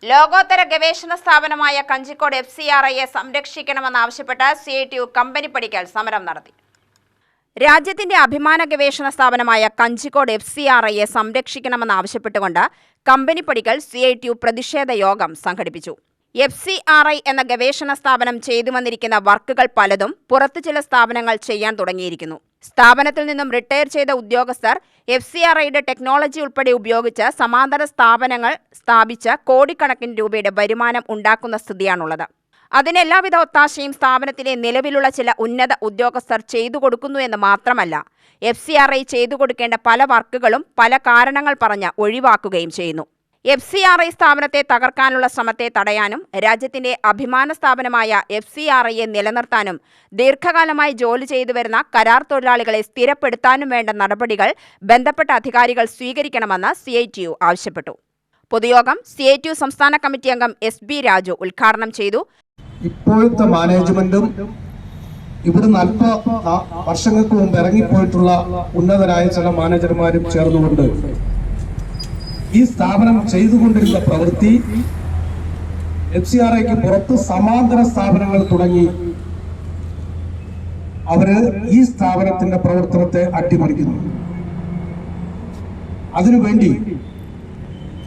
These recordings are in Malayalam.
ലോകോത്തര ഗവേഷണ സ്ഥാപനമായ കഞ്ചിക്കോട് FCRIയെ സംരക്ഷിക്കണമെന്നാവശ്യപ്പെട്ട് CITU കമ്പനി പടിക്കൽ സമരം നടത്തി. രാജ്യത്തിന്റെ അഭിമാന ഗവേഷണ സ്ഥാപനമായ കഞ്ചിക്കോട് FCRIയെ സംരക്ഷിക്കണമെന്നാവശ്യപ്പെട്ടുകൊണ്ട് കമ്പനി പടിക്കൽ CITU പ്രതിഷേധ യോഗം സംഘടിപ്പിച്ചു. FCRI എന്ന ഗവേഷണ സ്ഥാപനം ചെയ്തു വന്നിരിക്കുന്ന വർക്കുകൾ പലതും പുറത്തു ചില സ്ഥാപനങ്ങൾ ചെയ്യാൻ തുടങ്ങിയിരിക്കുന്നു. സ്ഥാപനത്തിൽ നിന്നും റിട്ടയർ ചെയ്ത ഉദ്യോഗസ്ഥർ FCRIയുടെ ടെക്നോളജി ഉൾപ്പെടെ ഉപയോഗിച്ച് സമാന്തര സ്ഥാപനങ്ങൾ സ്ഥാപിച്ച് കോടിക്കണക്കിന് രൂപയുടെ വരുമാനം ഉണ്ടാക്കുന്ന സ്ഥിതിയാണുള്ളത്. അതിന് എല്ലാവിധ ഒത്താശയും സ്ഥാപനത്തിലെ നിലവിലുള്ള ചില ഉന്നത ഉദ്യോഗസ്ഥർ ചെയ്തു കൊടുക്കുന്നു എന്ന് മാത്രമല്ല, FCRI ചെയ്തു കൊടുക്കേണ്ട പല വർക്കുകളും പല കാരണങ്ങൾ പറഞ്ഞ് ഒഴിവാക്കുകയും ചെയ്യുന്നു. FCRI സ്ഥാപനത്തെ തകർക്കാനുള്ള ശ്രമത്തെ തടയാനും രാജ്യത്തിന്റെ അഭിമാന സ്ഥാപനമായ FCRIയെ നിലനിർത്താനും ദീർഘകാലമായി ജോലി ചെയ്തു വരുന്ന കരാർ തൊഴിലാളികളെ സ്ഥിരപ്പെടുത്താനും വേണ്ട നടപടികൾ ബന്ധപ്പെട്ട അധികാരികൾ സ്വീകരിക്കണമെന്ന് CITU ആവശ്യപ്പെട്ടു. പൊതുയോഗം CITU സംസ്ഥാന കമ്മിറ്റി അംഗം SB രാജു ഉദ്ഘാടനം ചെയ്തു. ഇപ്പോഴത്തെ മാനേജ്മെന്റും ഇവിടുന്ന് അല്പ വർഷങ്ങൾക്ക് മുമ്പ് ഇറങ്ങിപ്പോയിട്ടുള്ള ഉന്നതരായ ചില മാനേജർമാരും ചേർന്നുകൊണ്ട് ഈ സ്ഥാപനം ചെയ്തുകൊണ്ടിരുന്ന പ്രവൃത്തി FCRIക്ക് പുറത്ത് സമാന്തര സ്ഥാപനങ്ങൾ തുടങ്ങി അവര് ഈ സ്ഥാപനത്തിന്റെ പ്രവർത്തനത്തെ അട്ടിമറിക്കുന്നു. അതിനുവേണ്ടി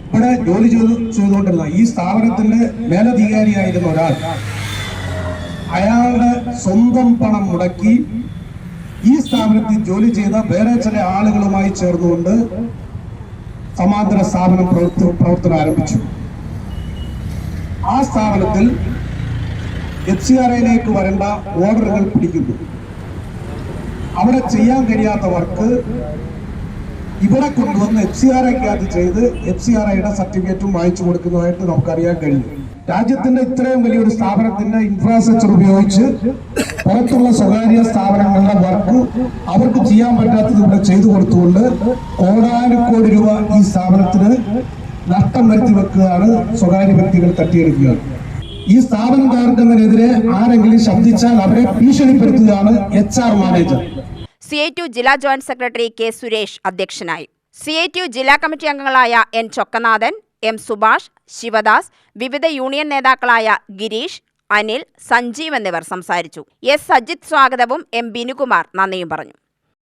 ഇവിടെ ജോലി ചെയ്തുകൊണ്ടിരുന്ന ഈ സ്ഥാപനത്തിന്റെ മേലധികാരിയായിരുന്ന ഒരാൾ അയാളുടെ സ്വന്തം പണം മുടക്കി ഈ സ്ഥാപനത്തിൽ ജോലി ചെയ്ത വേറെ ചില ആളുകളുമായി ചേർന്നുകൊണ്ട് സമാന്തര സ്ഥാപനം പ്രവർത്തനം ആരംഭിച്ചു. ആ സ്ഥാപനത്തിൽ FCRIയിലേക്ക് വരേണ്ട ഓർഡറുകൾ പിടിക്കുന്നു. അവിടെ ചെയ്യാൻ കഴിയാത്ത വർക്ക് ഇവിടെ കൊണ്ടുവന്ന് FCRIക്കകത്ത് ചെയ്ത് FCRIയുടെ സർട്ടിഫിക്കറ്റും വാങ്ങിച്ചു കൊടുക്കുന്നതായിട്ട് നമുക്കറിയാൻ കഴിയും. രാജ്യത്തിന്റെ ഇത്രയും വലിയൊരു സ്ഥാപനത്തിന്റെ ഇൻഫ്രാസ്ട്രക്ചർ ഉപയോഗിച്ച് പുറത്തുള്ള സ്വകാര്യ സ്ഥാപനങ്ങളുടെ വർക്ക് അവർക്ക് ചെയ്യാൻ പറ്റാത്തത് ഇവിടെ ചെയ്തു കൊടുത്തുകൊണ്ട് കോടാനുകോടി രൂപ ഈ സ്ഥാപനത്തിന് നഷ്ടം വരുത്തി വെക്കുകയാണ് സ്വകാര്യ വ്യക്തികൾ തട്ടിയെടുക്കുകയാണ്. ഈ സ്ഥാപനം തകർക്കുന്നതിനെതിരെ ആരെങ്കിലും ശബ്ദിച്ചാൽ അവരെ ഭീഷണിപ്പെടുത്തുകയാണ് HR മാനേജർ. CITU ജില്ലാ ജോയിന്റ് സെക്രട്ടറി K സുരേഷ് അധ്യക്ഷനായി. CITU ജില്ലാ കമ്മിറ്റി അംഗങ്ങളായ N ചൊക്കനാഥൻ, M സുഭാഷ്, ശിവദാസ്, വിവിധ യൂണിയൻ നേതാക്കളായ ഗിരീഷ്, അനിൽ, സഞ്ജീവ് എന്നിവർ സംസാരിച്ചു. S സജിത് സ്വാഗതവും M ബിനുകുമാർ നന്ദിയും പറഞ്ഞു.